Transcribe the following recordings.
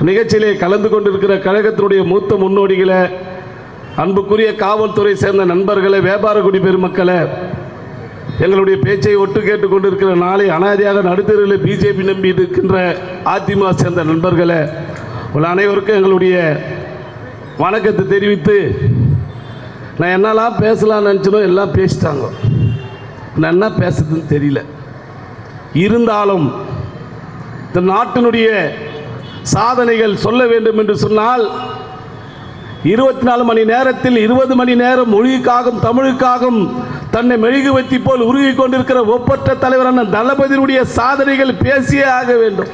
நிகழ்ச்சியிலே கலந்து கொண்டிருக்கிற கழகத்தினுடைய மூத்த முன்னோடிகளை, அன்புக்குரிய காவல்துறை சேர்ந்த நண்பர்களை, வியாபார குடி பெருமக்களை, எங்களுடைய பேச்சை ஒட்டு கேட்டுக்கொண்டிருக்கிற நாளை அனாதையாக நடுத்தருவில் பிஜேபி நம்பி இருக்கின்ற அதிமுக சேர்ந்த நண்பர்களை, உள்ள அனைவருக்கும் எங்களுடைய வணக்கத்தை தெரிவித்து, நான் என்னெல்லாம் பேசலாம்னு நினச்சனோ எல்லாம் பேசிட்டாங்க. நான் என்ன பேசுறதுன்னு தெரியல. இருந்தாலும் இந்த நாட்டினுடைய சாதனைகள் சொல்ல வேண்டும் என்று சொன்னால் 24 மணி நேரத்தில் 20 மணி நேரம் மொழிக்காகவும் தமிழுக்காகவும் தன்னை மெழுகுவத்தி போல் உருகி கொண்டிருக்கிற ஒப்பற்ற தலைவரான தளபதியுடைய சாதனைகள் பேசியே ஆக வேண்டும்.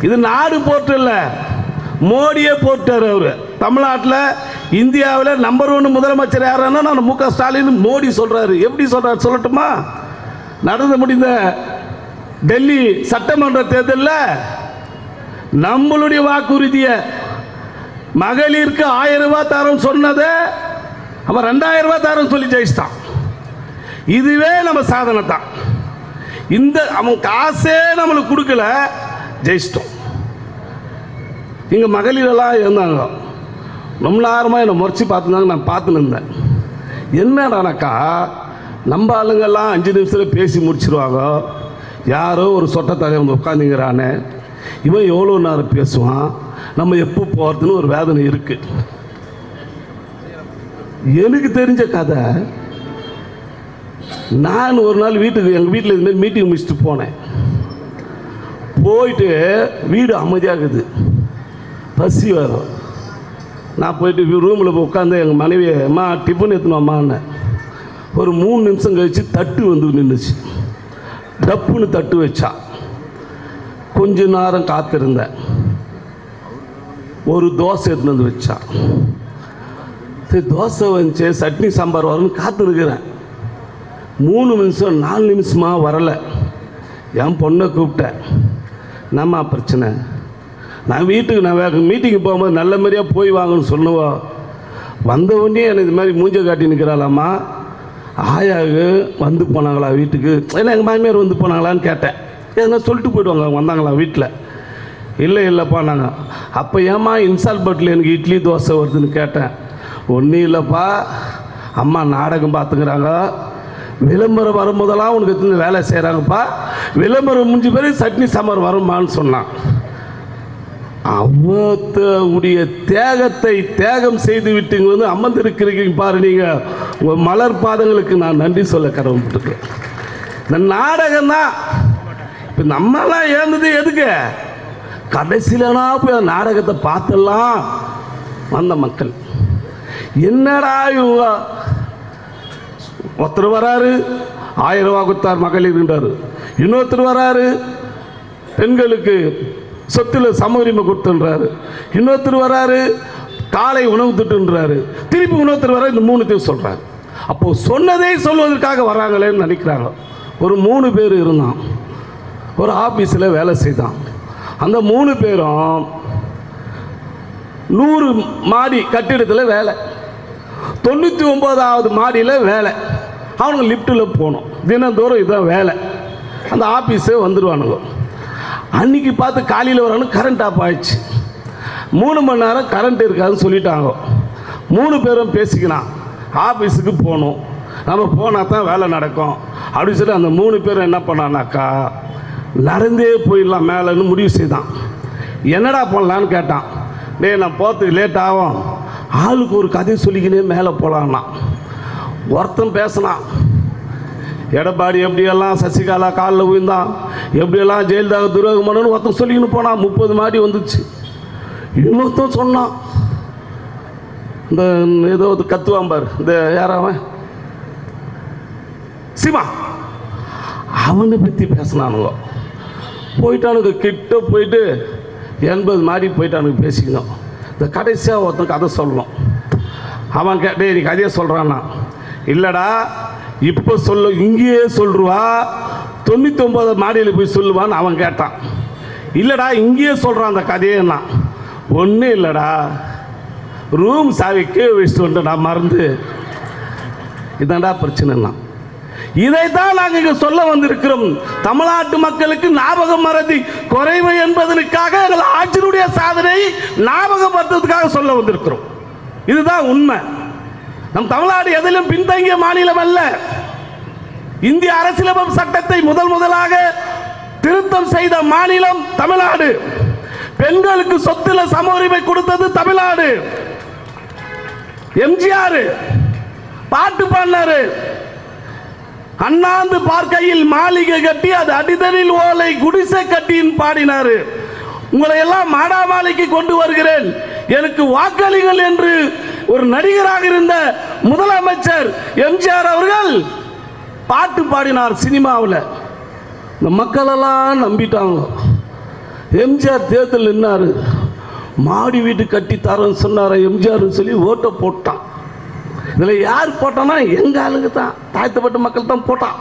இது நாடு போற்றல, மோடியே போட்டார். அவர் தமிழ்நாட்டில் இந்தியாவில் நம்பர் 1 முதலமைச்சர் யாருன்னா நான் மு க ஸ்டாலின் மோடி சொல்றாரு. எப்படி சொல்றாரு சொல்லட்டுமா? நடந்து முடிந்த டெல்லி சட்டமன்ற தேர்தலில் நம்மளுடைய வாக்குறுதியை மகளிருக்கு 1000 ரூபாய் தரம் சொன்னதை அவன் 2000 ரூபாய் தரம் சொல்லி ஜெயிச்சிட்டான். இதுவே நம்ம சாதனை தான். இந்த அவன் காசே நம்மளுக்கு கொடுக்கல, ஜெயிச்சிட்டோம். இங்கே மகளிரெல்லாம் இருந்தாங்க, ரொம்ப நேரமாக என்னை முறைச்சி பார்த்துருந்தாங்க. நான் பார்த்துன்னு இருந்தேன். என்னடானாக்கா நம்ம ஆளுங்கெல்லாம் 5 நிமிஷத்தில் பேசி முடிச்சிருவாங்க. யாரோ ஒரு சொட்ட தலைவன் உட்காந்துங்கிறானே, இவன் எவ்வளோ நேரம் பேசுவான், நம்ம எப்போ போகிறதுன்னு ஒரு வேதனை இருக்கு. எனக்கு தெரிஞ்ச கதை, நான் ஒரு நாள் வீட்டுக்கு எங்கள் வீட்டில் இதுமாரி மீட்டிங் முடிச்சுட்டு போனேன். போயிட்டு வீடு அமைதியாக இருக்குது, பசி வரும். நான் போயிட்டு ரூமில் போய் உட்காந்து எங்கள் மனைவி, அம்மா டிஃபன் எடுத்துன்னு அம்மான்னு. ஒரு 3 நிமிஷம் கழித்து தட்டு வந்து நின்றுச்சு. டப்புன்னு தட்டு வச்சா. கொஞ்ச நேரம் காத்திருந்தேன். ஒரு தோசை எடுத்துன்னு வந்து வச்சா. சரி தோசை வந்துச்சு, சட்னி சாம்பார் வரும்னு காத்திருக்கிறேன். 3 நிமிஷம் 4 நிமிஷமாக வரலை. என் பொண்ணை கூப்பிட்டேன். என்னம்மா பிரச்சனை? நான் வீட்டுக்கு நான் மீட்டிங்கு போகும்போது நல்ல மாதிரியாக போய் வாங்கன்னு சொன்னவோ, வந்த உடனே எனக்கு இது மாதிரி மூஞ்ச காட்டி நிற்கிறாளாம்மா. ஆயாவுக்கு வந்து போனாங்களா வீட்டுக்கு? ஏன்னா எங்கள் மாமியார் வந்து போனாங்களான்னு கேட்டேன். எதனா சொல்லிட்டு போய்டுவாங்க, வந்தாங்களா வீட்டில்? இல்லை இல்லைப்பா நாங்கள். அப்போ ஏம்மா இன்சால் பட்டில் எனக்கு இட்லி தோசை வருதுன்னு கேட்டேன். ஒன்றும் இல்லைப்பா, அம்மா நாடகம் பார்த்துக்கிறாங்க, விளம்பரம் வரும்போதெல்லாம் உனக்கு எத்தனை வேலை செய்கிறாங்கப்பா, விளம்பரம் முடிஞ்ச பிறகு சட்னி சாம்பார் வருமான்னு சொன்னான். அவத்துடைய தியாகத்தை தியாகம் செய்து விட்டுங்க வந்து அமர்ந்திருக்கிறீங்க பாரு. நீங்கள் உங்கள் மலர் பாதங்களுக்கு நான் நன்றி சொல்ல கடவுள்பட்டுருக்கேன். இந்த நாடகம் தான். இப்போ நம்மளாம் ஏந்தது எதுக்கு? கடைசியிலனா போய் நாடகத்தை பார்த்தலாம் வந்த மக்கள். என்னடா இவங்க, ஒருத்தர் வராரு 1000 ரூபா கொடுத்தார் மகளிர்ன்றாரு, இன்னொருத்தர் வராரு பெண்களுக்கு சொத்துல சம உரிமை கொடுத்துன்றாரு, இன்னொருத்தர் வராரு காலை உணவு திட்டுன்றாரு, திருப்பி இன்னொருத்தர் வர இந்த 3 சொல்றாரு. அப்போ சொன்னதை சொல்வதற்காக வராங்களேன்னு நினைக்கிறாங்க. ஒரு 3 பேர் இருந்தான், ஒரு ஆஃபீஸில் வேலை செய்தான். அந்த 3 பேரும் 100 மாடி கட்டிடத்தில் வேலை, 99வது மாடியில் வேலை. அவனுங்க லிஃப்ட்டில் போகணும், தினந்தோறும் இதான் வேலை. அந்த ஆஃபீஸே வந்துடுவானுங்க. அன்றைக்கி பார்த்து காலையில் வரணும், கரண்ட் ஆஃப் ஆயிடுச்சு. 3 மணி நேரம் கரண்ட் இருக்காதுன்னு சொல்லிட்டாங்க. 3 பேரும் பேசிக்கலாம், ஆஃபீஸுக்கு போகணும், நம்ம போனால் தான் வேலை நடக்கும் அப்படின்னு சொல்லி அந்த 3 பேரும் என்ன பண்ணானாக்கா, நடந்தே போயிடலாம் மேலேன்னு முடிவு செய்தான். என்னடா பண்ணலான்னு கேட்டான். நான் போகிறதுக்கு லேட் ஆகும், ஆளுக்கு ஒரு கதை சொல்லிக்கினே மேலே போகலான்னா. ஒருத்தன் பேசினான், எடப்பாடி எப்படியெல்லாம் சசிகலா காலில் விழுந்தான், எப்படியெல்லாம் ஜெயலலிதா துரோகம் பண்ணணும்னு ஒருத்தன் சொல்லிக்கின்னு போனான். 30 மாடி வந்துச்சு. இன்னொருத்தன் சொன்னான், இந்த ஏதோ கத்துவாம்பார், இந்த யாராவன் சிவா, அவனை பற்றி பேசினானுங்க. போயிட்டானுங்க, கிட்ட போயிட்டு 80 மாடி போயிட்டானுங்க பேசிக்கணும். இந்த கடைசியாக ஒருத்தன் கதை சொல்லணும். அவன் கேட்டே நீ கதையை சொல்கிறான்னா, இல்லைடா இப்போ சொல்ல, இங்கேயே சொல்லுவா, 99 மாடியில் போய் சொல்லுவான்னு அவன் கேட்டான். இல்லைடா இங்கேயே சொல்கிறான் அந்த கதையேன்னா. ஒன்றும் இல்லைடா, ரூம் சாவிக்கே வச்சுட்டு வந்துட்டு நான் மறந்து. இதாண்டா பிரச்சனைன்னா. இதைத்தான் நாங்கள் இங்கே சொல்ல வந்திருக்கிறோம். தமிழ்நாட்டு மக்களுக்கு ஞாபகம் மறதி குறைவு என்பதற்காக எங்கள் ஆட்சியினுடைய சாதனை ஞாபகப்படுத்துறதுக்காக சொல்ல வந்திருக்கிறோம். இதுதான் உண்மை. நம் தமிழ்நாடு எதிலும் பின்தங்கிய மாநிலம் அல்ல. இந்திய அரசியலமைப்பு சட்டத்தை முதலாக திருத்தம் செய்த மாநிலம் தமிழ்நாடு. பெண்களுக்கு சொத்துல சம உரிமை கொடுத்தது தமிழ்நாடு. எம்ஜிஆர் பாட்டு பாடினாரு, அண்ணாந்து பார்க்கையில் மாளிகை கட்டி அது அடிதனில் ஓலை குடிசை கட்டின்னு பாடினாரு. உங்களை எல்லாம் மாடாமாலைக்கு கொண்டு வருகிறேன், எனக்கு வாக்களிகள் என்று ஒரு நடிகராக இருந்த முதலமைச்சர் எம்ஜிஆர் அவர்கள் பாட்டு பாடினார் சினிமாவில். இந்த மக்கள் எல்லாம் நம்பிட்டாங்க. எம்ஜிஆர் தேர்தல் நின்னாரு, மாடி வீட்டு கட்டி தரேன்னு சொன்னார் எம்ஜிஆர் சொல்லி ஓட்டை போட்டான். இதில் யார் போட்டான்னா எங்க ஆளுங்க தான், தாழ்த்தப்பட்ட மக்கள் தான் போட்டான்.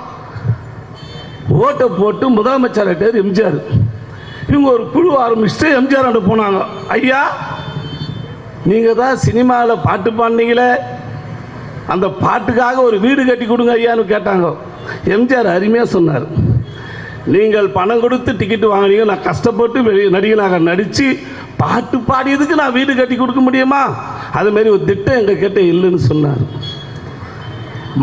ஓட்டை போட்டு முதலமைச்சர் ஆகிட்டார் எம்ஜிஆர். இவங்க ஒரு குழு ஆரம்பிச்சுட்டு எம்ஜிஆர் ஆண்டு போனாங்க. ஐயா, நீங்கள் தான் சினிமாவில் பாட்டு பாடினீங்களே, அந்த பாட்டுக்காக ஒரு வீடு கட்டி கொடுங்க ஐயான்னு கேட்டாங்க. எம்ஜிஆர் அருமையாக சொன்னார், நீங்கள் பணம் கொடுத்து டிக்கெட்டு வாங்கினீங்க, நான் கஷ்டப்பட்டு நடிகனாக நடித்து பாட்டு பாடியதுக்கு நான் வீடு கட்டி கொடுக்க முடியுமா? அதுமாரி ஒரு திட்டம் எங்கள் கிட்ட இல்லைன்னு சொன்னார்.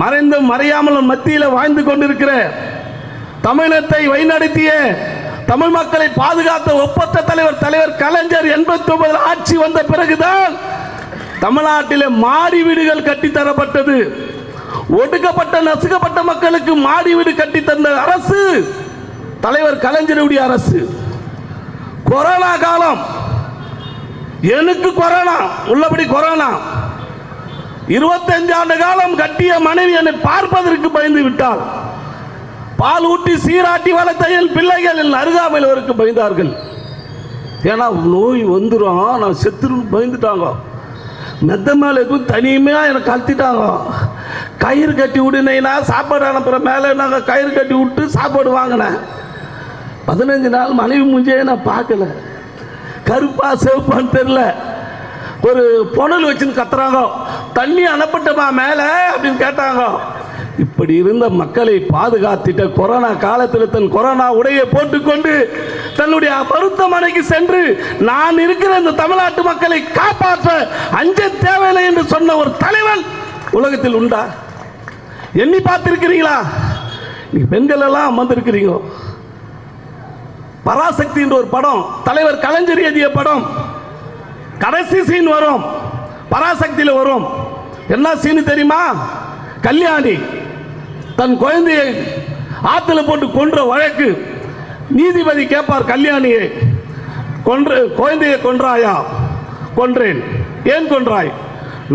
மறைந்தும் மறையாமல் மத்தியில் வாழ்ந்து கொண்டிருக்கிற தமிழத்தை வழிநடத்திய தமிழ் மக்களை பாதுகாத்த ஒப்பற்ற தலைவர் கலைஞர் 89 ஆட்சி வந்த பிறகுதான் தமிழ்நாட்டில் மாடி வீடுகள் கட்டித்தரப்பட்டது. ஒடுக்கப்பட்ட நசுக்கப்பட்ட மக்களுக்கு மாடி வீடு கட்டி தந்த அரசு தலைவர் கலைஞருடைய அரசு. கொரோனா காலம், எனக்கு கொரோனா உள்ளபடி கொரோனா 25 ஆண்டு காலம் கட்டிய மனைவி என்னை பார்ப்பதற்கு பயந்து விட்டால், பால் ஊட்டி சீராட்டி வளர்த்த என் பிள்ளைகள் என் அருகாமையில் அவருக்கு பயந்தார்கள். ஏன்னா நோய் வந்துடும், நான் செத்துருன்னு பயந்துட்டாங்க. மெத்த மேலே எதுவும் தனிமையாக எனக்கு கழுத்திட்டாங்க. கயிறு கட்டி விடுனா சாப்பாடு அனுப்புகிற மேலே நாங்கள் கயிறு கட்டி விட்டு சாப்பாடு வாங்கினேன். 15 நாள் மனைவி முஞ்சே நான் பார்க்கல. கருப்பா சிவப்பான்னு தெரியல. ஒரு புனல் வச்சுன்னு கத்துறாங்க, தண்ணி அனுப்பட்டமா மேலே அப்படின்னு கேட்டாங்க. இப்படி இருந்த மக்களை பாதுகாத்திட்ட கொரோனா காலத்தில் தன் கொரோனா உடையை போட்டுக்கொண்டு தன்னுடைய மருத்துவமனைக்கு சென்று நான் இருக்கிற இந்த தமிழ்நாட்டு மக்களை காப்பாற்ற அஞ்ச தேவையில்லை என்று சொன்ன ஒரு தலைவன் உலகத்தில் உண்டா? எண்ணி பார்த்திருக்கிறீங்களா? நீங்க பெண்கள் எல்லாம் அமர்ந்திருக்கிறீங்க. பராசக்தி என்ற ஒரு படம், தலைவர் கலைஞர் எழுதிய படம். கடைசி சீன் வரும், பராசக்தியில் வரும். என்ன சீன் தெரியுமா? கல்யாணி தன் குழந்தையை ஆத்துல போட்டு கொன்ற வழக்கு. நீதிபதி கேட்பார் கல்யாணியை, குழந்தையை கொன்றாயா? கொன்றேன். ஏன் கொன்றாய்?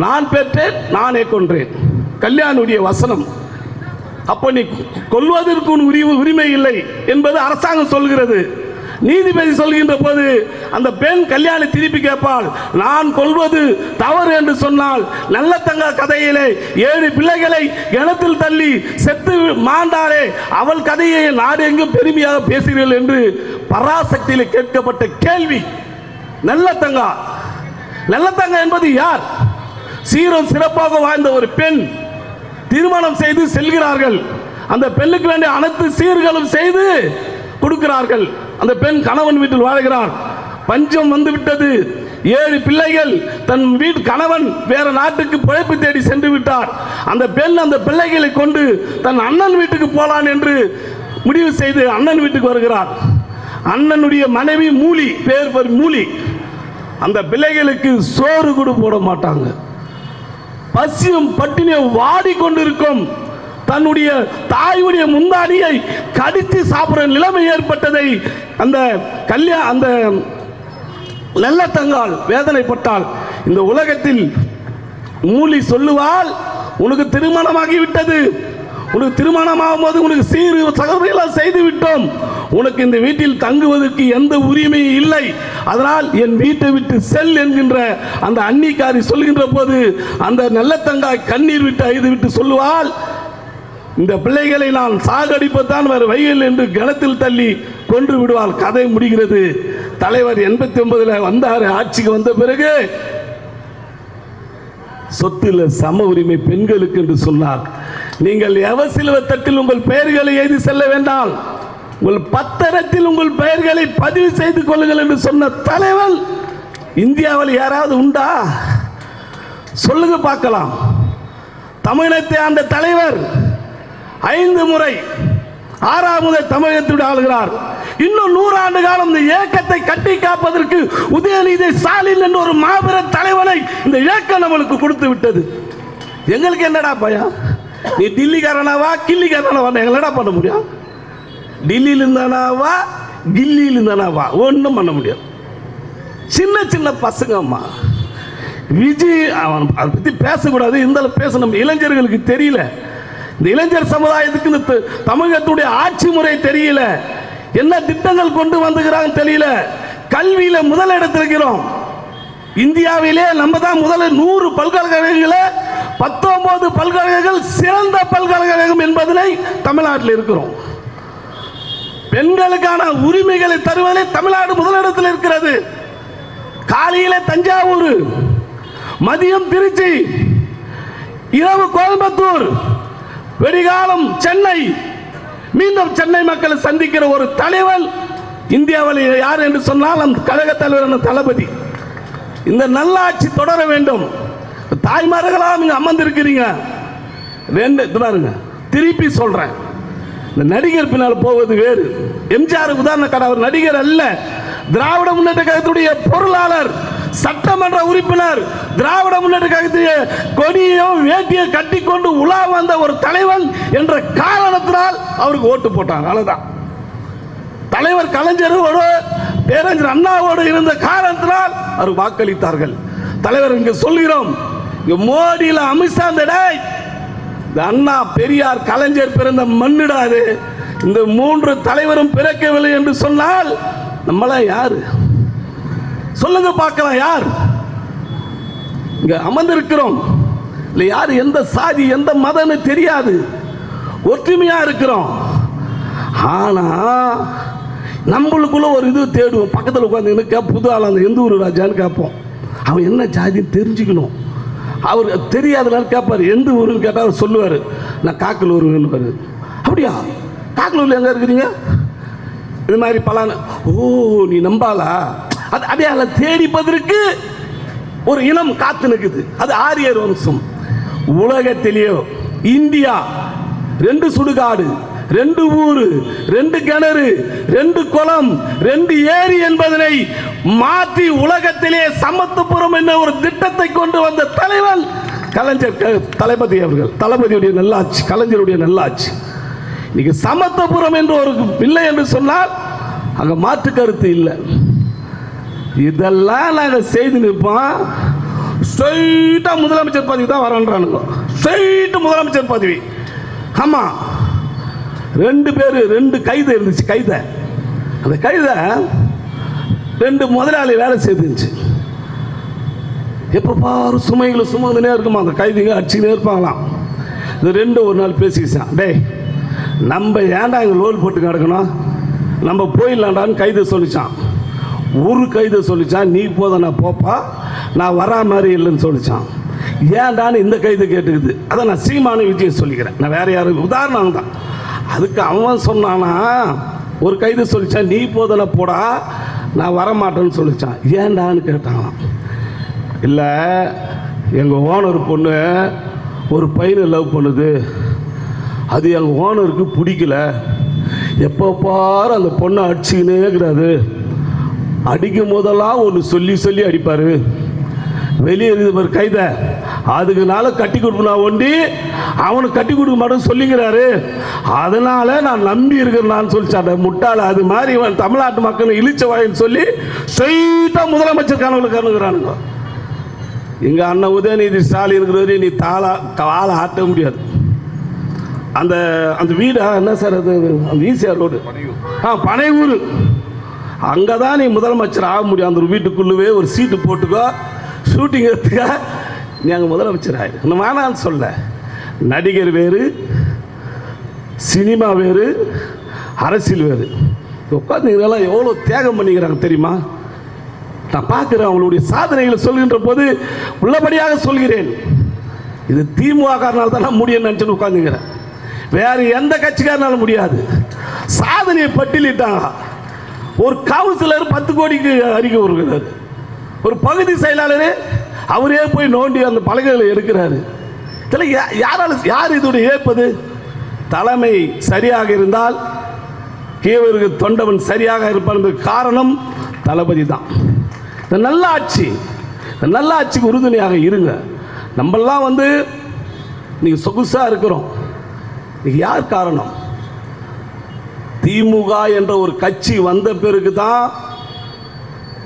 நான் பெற்றேன், நானே கொன்றேன். கல்யாணியுடைய வசனம். அப்ப நீ கொல்வதற்கு உரிமை இல்லை என்பது அரசாங்கம் சொல்கிறது. நீதிபதி சொல்கின்ற போது அந்த பெண் கல்யாணி திருப்பி கேட்பாள், நான் கொல்வது தவறு என்று சொன்னால் நல்ல தங்க கதையிலே 7 பிள்ளைகளை கிணத்தில் தள்ளி செத்து மாண்டாரே அவள் கதையை நாடு எங்கும் பெருமையாக பேசுகிறீர்கள் என்று பராசக்தியில் கேட்கப்பட்ட கேள்வி. நல்ல தங்கா என்பது யார்? சீரும் சிறப்பாக வாழ்ந்த ஒரு பெண் திருமணம் செய்து செல்கிறார்கள். அந்த பெண்ணுக்கு வேண்டிய அனைத்து சீர்களும் செய்து கொடுக்கிறார்கள். அந்த பெண் கணவன் வீட்டில் வாழ்கிறார். பஞ்சம் வந்து விட்டது. 7 பிள்ளைகள். தன் வீட்டு கணவன் வேற நாட்டுக்கு பிழைப்பு தேடி சென்று விட்டார். அந்த பெண் அந்த பிள்ளைகளை கொண்டு தன் அண்ணன் வீட்டுக்கு போலான் என்று முடிவு செய்து அண்ணன் வீட்டுக்கு வருகிறார். அண்ணனுடைய மனைவி மூலி, பேர் மூலி. அந்த பிள்ளைகளுக்கு சோறு கூட போட மாட்டாங்க. பசியும் பட்டினியும் வாடிக்கொண்டிருக்கும். தன்னுடைய தாயுடைய முந்தாடியை கடித்து சாப்பிடுற நிலைமை ஏற்பட்டதை அந்த நல்லத்தங்காள் வேதனைப்பட்டாள். இந்த உலகத்தில் மூலி சொல்லுவாள், உனக்கு திருமணமாகிவிட்டது, உனக்கு திருமணமாகும் போது உனக்கு சீரு சகவையெல்லாம் செய்து விட்டோம், உனக்கு இந்த வீட்டில் தங்குவதற்கு எந்த உரிமையும் இல்லை, அதனால் என் வீட்டை விட்டு செல் என்கின்ற அந்த அன்னிக்காரி சொல்கின்ற போது அந்த நல்லத்தங்காய் கண்ணீர் விட்டு அழுது விட்டு சொல்லுவாள், இந்த பிள்ளைகளை நான் சாகடிப்பதான் வேறு வழியில் என்று கிணத்தில் தள்ளி கொன்று விடுவாள். கதை முடிகிறது. தலைவர் 89 வந்தார். ஆட்சிக்கு வந்த பிறகு சொத்துல சம உரிமை பெண்களுக்கு என்று சொன்னார். நீங்கள் எவசிலுவ தட்டில் உங்கள் பெயர்களை எழுதி செல்ல வேண்டாம், உங்கள் பத்திரத்தில் உங்கள் பெயர்களை பதிவு செய்து கொள்ளுங்கள் என்று சொன்ன தலைவன் இந்தியாவில் யாராவது உண்டா? சொல்லுங்க பார்க்கலாம். தமிழகத்தை ஆண்ட தலைவர் 5 முறை 6ஆம் முறை தமிழகத்தை ஆளுகிறார். இன்னும் 100 ஆண்டு காலம் இந்த இயக்கத்தை கட்டி காப்பதற்கு உதயநிதி ஸ்டாலின் என்ற ஒரு மாபெரும் தலைவனை இந்த இயக்கம் நம்மளுக்கு கொடுத்து விட்டது. எங்களுக்கு என்னடா பயம்? நீ டில்லிக்காரனாவா கில்லிக்காரனாவா எங்களடா பண்ண முடியும்? டில்லியில் இருந்தானாவா கில்லியில் இருந்தானாவா ஒன்றும் பண்ண முடியாது. சின்ன சின்ன பசங்க அம்மா விஜய் அவன் அதை பற்றி பேசக்கூடாது. இருந்தாலும் பேசணும். இளைஞர்களுக்கு தெரியல. இந்த இளைஞர் சமுதாயத்துக்கு இந்த தமிழகத்துடைய ஆட்சி முறை தெரியல. என்ன திட்டங்கள் கொண்டு வந்துக்கிறாங்க தெரியல. கல்வியில முதல் இடத்தில் இருக்கிறோம். இந்தியாவிலே நம்ம தான் முதல்ல 100 பல்கலைக்கழகங்கள 19 பல்கலைக்கழகங்கள் சிறந்த பல்கலைக்கழகம் என்பதனை தமிழ்நாட்டில் இருக்கிறோம். பெண்களுக்கான உரிமைகளை தருவதில் தமிழ்நாடு முதலிடத்தில் இருக்கிறது. காலையில தஞ்சாவூர், மதியம் திருச்சி, இரவு கோயம்புத்தூர், வெடிகாலம் சென்னை. மீண்டும் சென்னை மக்களை சந்திக்கிற ஒரு தலைவன் இந்தியாவில் யார் என்று சொன்னால் அந்த கழக தலைவர் தளபதி. இந்த நல்லாட்சி தொடர வேண்டும். தாய்மார்களாக நீங்க அமர்ந்திருக்கிறீங்க. பாருங்க, திருப்பி சொல்றேன். இந்த நடிகர் பின்னால் போவது வேறு. எம்ஜிஆர் உதாரண கடை, அவர் நடிகர் அல்ல. திராவிட முன்னேற்ற கழகத்துடைய பொருளாளர், சட்டமன்ற உறுப்பினர், திராவிட முன்னேற்ற கழகத்துடைய கொடியோ வேட்டியோ கட்டி கொண்டு உலா வந்த ஒரு தலைவன் என்ற காரணத்தினால் அவருக்கு ஓட்டு போட்டாங்க. அவ்வளவுதான். தலைவர் கலைஞரோடு பேரறிஞர் அண்ணாவோடு இருந்த காரணத்தினால் அவர் வாக்களித்தார்கள். தலைவர் இங்க சொல்கிறோம், இங்க மோடியில அமித்ஷா இந்த அண்ணா பெரியார் கலைஞர் பிறந்த மண்ணிடாது. இந்த 3 தலைவரும் பிறக்கவில்லை என்று சொன்னால் நம்மள யாரு சொல்லுங்க பார்க்கலாம். யார் இங்க அமர்ந்திருக்கிறோம் இல்லை? யார் எந்த சாதி எந்த மதம்னு தெரியாது. ஒற்றுமையா இருக்கிறோம். ஆனா நம்மளுக்குள்ள ஒரு இது தேடுவோம். பக்கத்தில் உட்காந்து புது ஆள் அந்த எந்த ஊர் ராஜான்னு கேட்போம். அவன் என்ன ஜாதின்னு தெரிஞ்சுக்கணும். அவர் தெரியாதனால கேட்பார். எந்த ஊருன்னு கேட்டால் அவர் சொல்லுவார், நான் காக்கலூருன்னு. அப்படியா? காக்கலூரில் எங்கே இருக்கிறீங்க? இது மாதிரி பலான. ஓ, நீ நம்பாளா? அது அடையாள தேடிப்பதற்கு ஒரு இனம் காத்து நிற்குது. அது ஆரியர் வம்சம். உலகத்திலேயோ இந்தியா 2 சுடுகாடு, 2 ஊரு, 2 கிணறு, 2 குளம், 2 ஏரி என்பதனை மாற்றி உலகத்திலே சமத்துவபுரம் என்ற ஒரு திட்டத்தை கொண்டு வந்த தலைவன் கலைஞர் தளபதி அவர்கள். தளபதியுடைய நல்லாட்சி, கலைஞருடைய நல்லாட்சி. இன்னைக்கு சமத்துவபுரம் என்று ஒரு இல்லை என்று சொன்னால் அங்க மாற்று கருத்து இல்லை. இதெல்லாம் நாங்கள் செய்து நிற்போம். ஸ்ட்ரெயிட்டா முதலமைச்சர் பதவி தான் வரன்றானுங்க. ஸ்ட்ரெயிட்டு முதலமைச்சர் பதவி. ஆமா, 2 பேர் 2 கைதை இருந்துச்சு. கைதை, அந்த கைதை 2 முதலாளி வேலை செய்துச்சு. எப்போ பாரு சுமைகளை சுமந்துனே இருக்குமா அந்த கைதிங்க, அடிச்சுக்கினே இருப்பாங்களாம். இந்த 2 ஒரு நாள் பேசிக்கிச்சான், டேய் நம்ம ஏன்டா இங்கே லோல் போட்டு கிடக்கணும், நம்ம போயிடலாண்டான்னு கைதை சொல்லிச்சான். ஒரு கைதை சொல்லிச்சான், நீ போத நான் போப்பா, நான் வரா மாதிரி இல்லைன்னு சொல்லிச்சான். ஏன்டான்னு இந்த கைது கேட்டுக்குது. அதை நான் சீமானு விஜய் சொல்லிக்கிறேன், நான் வேற யாரும் உதாரணம் தான். அதுக்கு அவன் சொன்னானா, ஒரு கைது சொல்லிச்சான், நீ போதனை போடா நான் வரமாட்டேன்னு சொல்லிச்சான். ஏன்டான்னு கேட்டாங்களாம். இல்லை, எங்கள் ஓனர் பொண்ணு ஒரு பையனை லவ் பண்ணுது, அது எங்கள் ஓனருக்கு பிடிக்கல, எப்போ பாரு அந்த பொண்ணை அடிச்சுக்கினே இருக்கிறாரு, அடிக்கும் போதெல்லாம் ஒன்று சொல்லி சொல்லி அடிப்பார், வெளியே இருக்குது கைதை, அதுக்குனால கட்டி கொடுப்பா ஒண்டி அவனுக்கு கட்டி கொடுக்க மாட்டேன்னு சொல்லிக்கிறாரு, அதனால நான் நம்பி இருக்கிறேன்னு சொல்லிச்சாட்ட முட்டாள. அது மாதிரி இவன் தமிழ்நாட்டு மக்கள் இழிச்ச வாயின்னு சொல்லி ஸ்ட்ரெயிட்டாக முதலமைச்சர் கனவுல கணுகிறானுங்க. எங்கள் அண்ணன் உதயநிதி ஸ்டாலின் இருக்கிறவரை நீ காலை ஆட்ட முடியாது. அந்த அந்த வீடு என்ன சார், அது அந்த ஈசிஆர் ரோடு, பனையூர், அங்கே தான் நீ முதலமைச்சர் ஆக முடியும். அந்த வீட்டுக்குள்ளவே ஒரு சீட்டு போட்டுக்கோ, ஷூட்டிங் எடுத்துக்க, நீ அங்கே முதலமைச்சர் ஆயிரு. இன்னும் வேணான்னு சொல்ல. நடிகர் வேறு, சினிமா வேறு, அரசியல் வேறு. உட்காந்துங்கெல்லாம் எவ்வளோ தியாகம் பண்ணிக்கிறாங்க தெரியுமா? நான் பார்க்குறேன் அவங்களுடைய சாதனைகளை சொல்கின்ற போது உள்ளபடியாக சொல்கிறேன். இது திமுக காரனால தான் முடியும்னு நினச்சின்னு உட்காந்துங்கிறேன். வேற எந்த கட்சிக்காரனாலும் முடியாது. சாதனையை பட்டியலிட்டாங்க. ஒரு கவுன்சிலர் 10 கோடிக்கு அறிக்கை வருகிறார். ஒரு பகுதி செயலாளர் அவரே போய் நோண்டி அந்த பலகைகளை எடுக்கிறாரு. இதில் யார் இதோடைய ஏற்பது? தலைமை சரியாக இருந்தால் கீழருக்கு தொண்டவன் சரியாக இருப்பான். காரணம் தளபதி தான். இந்த நல்ல ஆட்சி, இந்த நல்ல ஆட்சிக்கு உறுதுணையாக இருங்க. நம்மெல்லாம் நீங்கள் சொகுசாக இருக்கிறோம். இன்னைக்கு யார் காரணம்? திமுக என்ற ஒரு கட்சி வந்த பிறகு தான்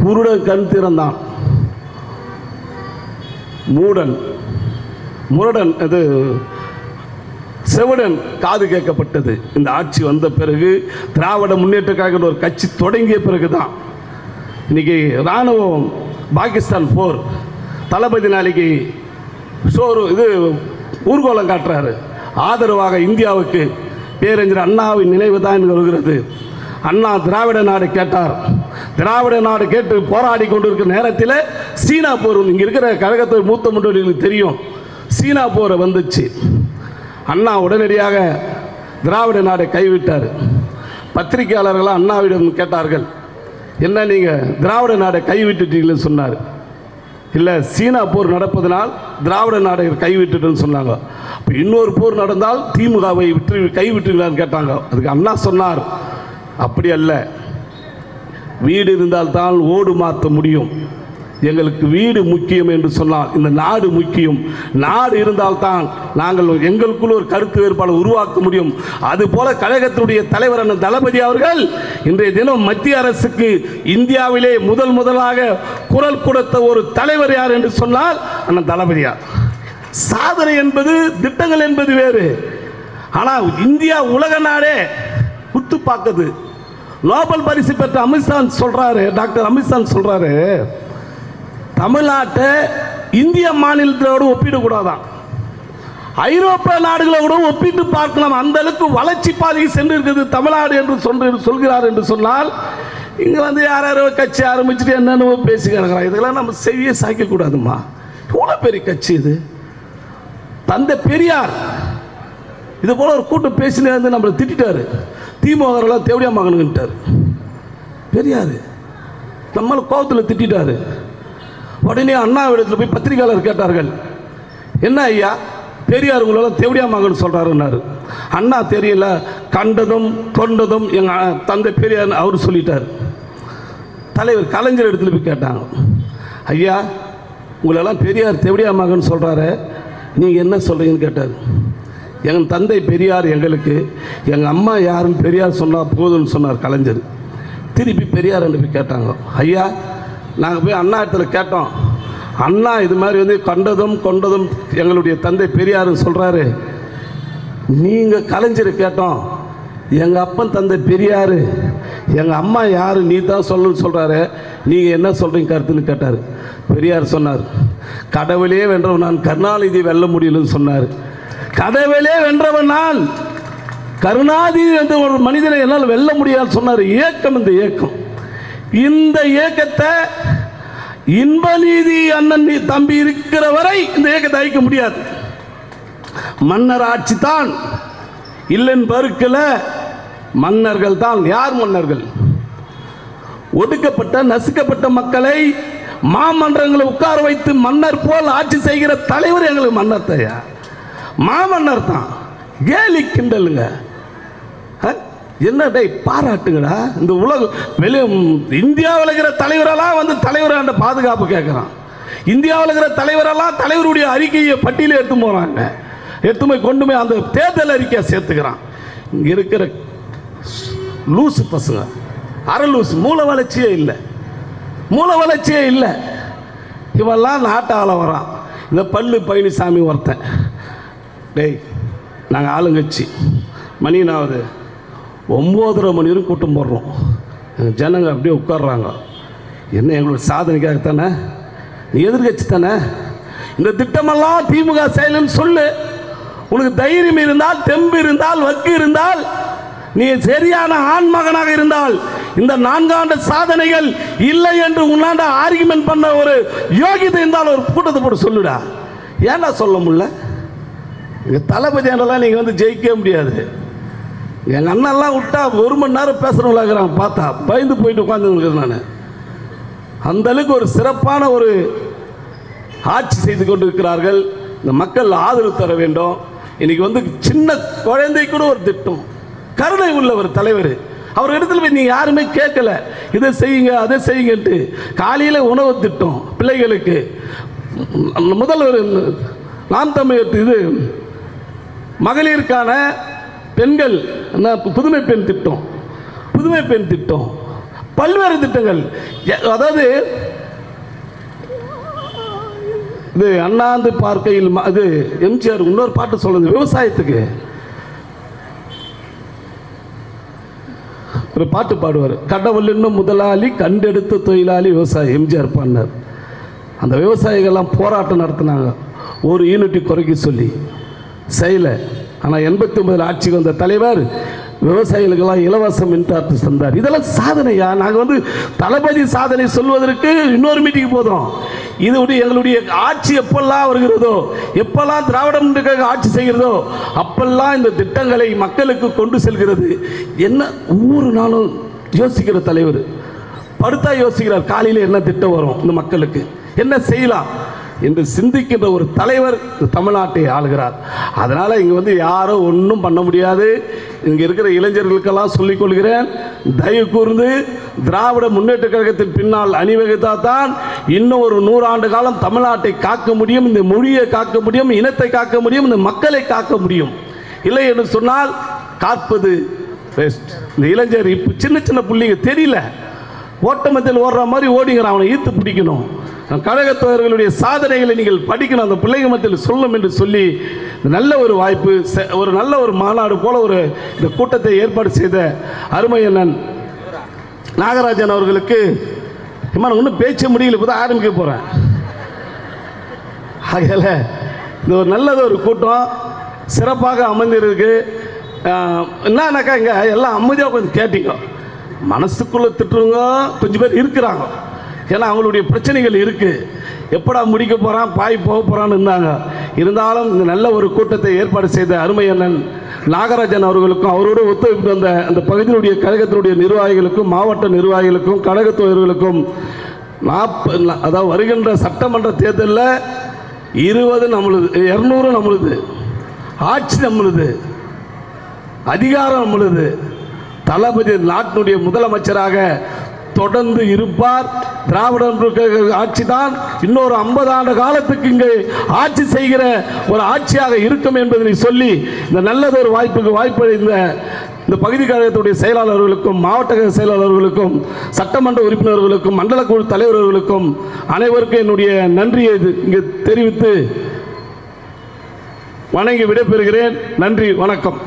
குருடன் கண் திறந்தான், முரடன் அது செவிடன் காது கேட்கப்பட்டது. இந்த ஆட்சி வந்த பிறகு, திராவிட முன்னேற்ற கழகம் ஒரு கட்சி தொடங்கிய பிறகு தான் இன்னைக்கு இராணுவம் பாகிஸ்தான் போர், தளபதி நாளைக்கு ஊர்கோலம் காட்டுறாரு. ஆதரவாக இந்தியாவுக்கு பேரறிஞர் அண்ணாவின் நினைவு தான் வருகிறது. அண்ணா திராவிட நாடு கேட்டார். திராவிட நாடு கேட்டு போராடி கொண்டிருக்கிற நேரத்தில் சீனா போர், இங்கே இருக்கிற கழகத்தை மூத்த முன்னோடிகளுக்கு தெரியும், சீனா போரை வந்துச்சு. அண்ணா உடனடியாக திராவிட நாடை கைவிட்டார். பத்திரிகையாளர்கள் அண்ணாவிடம் கேட்டார்கள், என்ன நீங்கள் திராவிட நாடை கைவிட்டுட்டீங்கன்னு சொன்னார். இல்லை, சீனா போர் நடப்பதனால் திராவிட நாடை கைவிட்டுட்டுன்னு சொன்னாங்க. இப்போ இன்னொரு போர் நடந்தால் திமுகவை கைவிட்டுங்களான்னு கேட்டாங்க. அதுக்கு அண்ணா சொன்னார், அப்படி அல்ல, வீடு இருந்தால்தான் ஓடு மாற்ற முடியும். எங்களுக்கு வீடு முக்கியம் என்று சொன்னால் இந்த நாடு முக்கியம். நாடு இருந்தால்தான் நாங்கள் எங்களுக்குள் ஒரு கருத்து வேறுபாடு உருவாக்க முடியும். அதுபோல கழகத்தினுடைய தலைவர் அண்ணன் தளபதி அவர்கள் இன்றைய தினம் மத்திய அரசுக்கு இந்தியாவிலே முதலாக குரல் கொடுத்த ஒரு தலைவர் யார் என்று சொன்னால் அண்ணன் தளபதியார். சாதனை என்பது, திட்டங்கள் என்பது வேறு. ஆனால் இந்தியா உலக நாடே குத்து பார்க்குது. நோபல் பரிசு பெற்ற அமித்ஷா சொல்றாரு, டாக்டர் அமித்ஷா சொல்றாரு, தமிழ்நாட்டை இந்திய மாநிலத்தோடு ஒப்பிடக்கூடாதான், ஐரோப்பிய நாடுகளை கூட ஒப்பிட்டு பார்க்கலாம். அந்த அளவுக்கு வளர்ச்சி பாதைக்கு சென்று இருக்குது தமிழ்நாடு என்று சொல்கிறார் என்று சொன்னால், இங்கே யாரோ கட்சி ஆரம்பிச்சுட்டு என்னென்ன பேசி கிடக்கிறாங்க. இதெல்லாம் நம்ம செய்ய சாய்க்கக்கூடாதுமா. எவ்வளோ பெரிய கட்சி இது! தந்தை பெரியார் இது போல ஒரு கூட்டம் பேசினே நம்மளை திட்டாரு. திமுக தேவடியா மகனுட்டார். பெரியார் நம்மளை கோபத்தில் திட்டாரு. உடனே அண்ணாவிடத்தில் போய் பத்திரிகையாளர் கேட்டார்கள், என்ன ஐயா பெரியார் உங்களெல்லாம் தேவடியா மகன் சொல்கிறாருன்னாரு. அண்ணா தெரியல, கண்டதும் கொண்டதும் எங்கள் தந்தை பெரியார் அவர் சொல்லிட்டார். தலைவர் கலைஞர் இடத்துல போய் கேட்டாங்க, ஐயா உங்களெல்லாம் பெரியார் தேவடியா மகன் சொல்கிறாரு, நீங்கள் என்ன சொல்கிறீங்கன்னு கேட்டார். எங்கள் தந்தை பெரியார் எங்களுக்கு, எங்கள் அம்மா யாரும் பெரியார் சொன்னால் போதும்னு சொன்னார் கலைஞர். திருப்பி பெரியார் என்று போய் கேட்டாங்க. ஐயா நாங்கள் போய் அண்ணா இடத்துல கேட்டோம், அண்ணா இது மாதிரி கண்டதும் கொண்டதும் எங்களுடைய தந்தை பெரியாருன்னு சொல்கிறாரு. நீங்கள் கலைஞர் கேட்டோம், எங்கள் அப்பன் தந்தை பெரியார், எங்கள் அம்மா யார் நீ தான் சொல்லணும்னு சொல்கிறாரு, நீங்கள் என்ன சொல்கிறீங்க கருத்துன்னு கேட்டார். பெரியார் சொன்னார், கடவுளே வென்றவன் நான் கருணாநிதி வெல்ல முடியலன்னு சொன்னார். கடவுளே வென்றவன் நான் கருணாநிதி என்ற ஒரு மனிதனை என்னால் வெல்ல முடியாதுன்னு சொன்னார். இயக்கம், இந்த இயக்கம், இந்த இயக்கத்தை இன்பநீதி அண்ணன் தம்பி இருக்கிற வரை இந்த இயக்கத்தை அழிக்க முடியாது. மன்னர் ஆட்சி தான் இல்லைன்னு பருக்கல, மன்னர்கள் தான். யார் மன்னர்கள்? ஒடுக்கப்பட்ட நசுக்கப்பட்ட மக்களை மாமன்றங்களை உட்கார வைத்து மன்னர் போல் ஆட்சி செய்கிற தலைவர் எங்களுக்கு மன்னர் தாயா, மாமன்னர் தான். கேலி கிண்டலுங்க. என்ன டே பாராட்டுங்கடா. இந்த வெளி இந்தியாவில் இருக்கிற தலைவரெல்லாம் தலைவரான பாதுகாப்பு கேட்குறான். இந்தியாவில் இருக்கிற தலைவரெல்லாம் தலைவருடைய அறிக்கையை பட்டியலை எடுத்து போகிறாங்க. எடுத்து போய் கொண்டு போய் அந்த தேர்தல் அறிக்கையை சேர்த்துக்கிறான். இங்கே இருக்கிற லூசு பசங்க, அரை லூசு, மூல வளர்ச்சியே இல்லை. இவெல்லாம் நாட்டாள வரான். இந்த பல்லு பழனிசாமி ஒருத்தன், டேய் நாங்கள் ஆளுங்கட்சி மணினாவது 9:30 மணி வரைக்கும் கூட்டம் போடுறோம். எங்கள் ஜனங்க அப்படியே உட்காடுறாங்க. என்ன எங்களோட சாதனைக்காகத்தானே? நீ எதிர்கட்சி தானே? இந்த திட்டமெல்லாம் திமுக செயல்னு சொல்லு. உனக்கு தைரியம் இருந்தால், தெம்பு இருந்தால், வக்கு இருந்தால், நீ சரியான ஆண் மகனாக இருந்தால் இந்த 4 ஆண்டு சாதனைகள் இல்லை என்று உன்னாண்ட ஆர்குமெண்ட் பண்ண ஒரு யோகிதை இருந்தால் ஒரு கூட்டத்தை போட்டு சொல்லுடா. ஏன்னா சொல்ல முடியல? எங்கள் தளபதி என்றெல்லாம் நீங்கள் ஜெயிக்க முடியாது. எங்கள் அண்ணெல்லாம் விட்டா 1 மணி நேரம் பேசுகிறவங்களாக்குறாங்க. பார்த்தா பயந்து போயிட்டு உட்காந்துருக்கிறேன் நான். அந்த அளவுக்கு ஒரு சிறப்பான ஒரு ஆட்சி செய்து கொண்டிருக்கிறார்கள். இந்த மக்கள் ஆதரவு தர வேண்டும். இன்னைக்கு வந்து சின்ன குழந்தை கூட ஒரு திட்டம், கருணை உள்ள ஒரு தலைவர். அவர் இடத்துல போய் நீங்கள் யாருமே கேட்கல, இதை செய்யுங்க அதை செய்யுங்கன்ட்டு. காலையில் உணவு திட்டம் பிள்ளைகளுக்கு, முதல்வர் நாம் தமிழர் இது மகளிருக்கான பெண்கள் புதுமை பெண் திட்டம், புதுமை பெண் திட்டம், பல்வேறு திட்டங்கள். அதாவது இது அண்ணாந்து பார்க்கையில் அது எம்ஜிஆர் இன்னொரு பாட்டு சொல்லுது, விவசாயத்துக்கு ஒரு பாட்டு பாடுவார், கடவுள் இன்னும் முதலாளி கண்டெடுத்த தொழிலாளி விவசாயி. எம்ஜிஆர் பாடினார். அந்த விவசாயிகள்லாம் போராட்டம் நடத்தினாங்க ஒரு யூனிட்டி குறைக்க சொல்லி, செய்யலை. ஆனால் 89 ஆட்சிக்கு வந்த தலைவர் விவசாயிகளுக்கெல்லாம் இலவச மின்சாரத்தை தந்தார். இதெல்லாம் சாதனையா? நாங்கள் வந்து தளபதி சாதனை சொல்வதற்கு இன்னொரு மீட்டிங் போதும். இது எங்களுடைய ஆட்சி எப்பெல்லாம் வருகிறதோ, எப்பெல்லாம் திராவிட முன்னேற்ற ஆட்சி செய்கிறதோ அப்பெல்லாம் இந்த திட்டங்களை மக்களுக்கு கொண்டு செல்கிறது. என்ன ஒவ்வொரு நாளும் யோசிக்கிற தலைவர், படுத்தா யோசிக்கிறார், காலையில் என்ன திட்டம் வரும், இந்த மக்களுக்கு என்ன செய்யலாம் என்று சிந்திக்கின்ற ஒரு தலைவர் தமிழ்நாட்டை ஆளுகிறார். அதனால் இங்கே வந்து யாரும் ஒன்றும் பண்ண முடியாது. இங்கே இருக்கிற இளைஞர்களுக்கெல்லாம் சொல்லிக் கொள்கிறேன், தயவு கூர்ந்து திராவிட முன்னேற்ற கழகத்தின் பின்னால் அணிவகுத்தால் தான் இன்னும் ஒரு 100 ஆண்டு காலம் தமிழ்நாட்டை காக்க முடியும், இந்த மொழியை காக்க முடியும், இனத்தை காக்க முடியும், இந்த மக்களை காக்க முடியும். இல்லை என்று சொன்னால் காப்பது பெஸ்ட். இந்த இளைஞர் இப்போ சின்ன சின்ன பிள்ளைங்க தெரியல, ஓட்டமத்தில் ஓடுற மாதிரி ஓடிங்கிறான், அவனை ஈர்த்து பிடிக்கணும். கழகத்தவர்களுடைய சாதனைகளை நீங்கள் படிக்கணும், அந்த பிள்ளைங்க மத்தியில் சொல்லணும் என்று சொல்லி நல்ல ஒரு வாய்ப்பு, ஒரு நல்ல ஒரு மாநாடு போல ஒரு இந்த கூட்டத்தை ஏற்பாடு செய்த அருமை அண்ணன் நாகராஜன் அவர்களுக்கு இன்னும் பேச்ச முடியல, இப்போ தான் ஆரம்பிக்க போகிறேன். ஆகையால் இந்த ஒரு நல்லது ஒரு கூட்டம் சிறப்பாக அமைந்திருக்கு. என்னன்னாக்கா இங்கே எல்லாம் அமைதியாக கொஞ்சம் கேட்டீங்க, மனசுக்குள்ளே திட்டுறவங்க கொஞ்சம் பேர் இருக்கிறாங்க. ஏன்னா அவங்களுடைய பிரச்சனைகள் இருக்குது, எப்படா முடிக்க போகிறான் பாய் போக போகிறான்னு இருந்தாங்க. இருந்தாலும் இந்த நல்ல ஒரு கூட்டத்தை ஏற்பாடு செய்த அருமை அண்ணன் நாகராஜன் அவர்களுக்கும் அவரோடு ஒத்துழைப்பு வந்த அந்த பகுதியினுடைய கழகத்தினுடைய நிர்வாகிகளுக்கும் மாவட்ட நிர்வாகிகளுக்கும் கழகத்தோழர்களுக்கும் அதாவது வருகின்ற சட்டமன்ற தேர்தலில் 20 நம்மளுது, 200 நம்மளுது, ஆட்சி நம்மளுது, அதிகாரம் நம்மளுது. தளபதி நாட்டினுடைய முதலமைச்சராக தொடர்ந்து இருப்பார். திராவிட ஆட்சி தான் இன்னொரு 50 ஆண்டு காலத்துக்கு இங்கே ஆட்சி செய்கிற ஒரு ஆட்சியாக இருக்கும் என்பதை சொல்லி இந்த நல்லதொரு வாய்ப்பு இந்த பகுதி கழகத்துடைய செயலாளர்களுக்கும் மாவட்ட செயலாளர்களுக்கும் சட்டமன்ற உறுப்பினர்களுக்கும் மண்டல குழு தலைவர்களுக்கும் அனைவருக்கும் என்னுடைய நன்றியை இங்கே தெரிவித்து வணங்கி விடைபெறுகிறேன். நன்றி, வணக்கம்.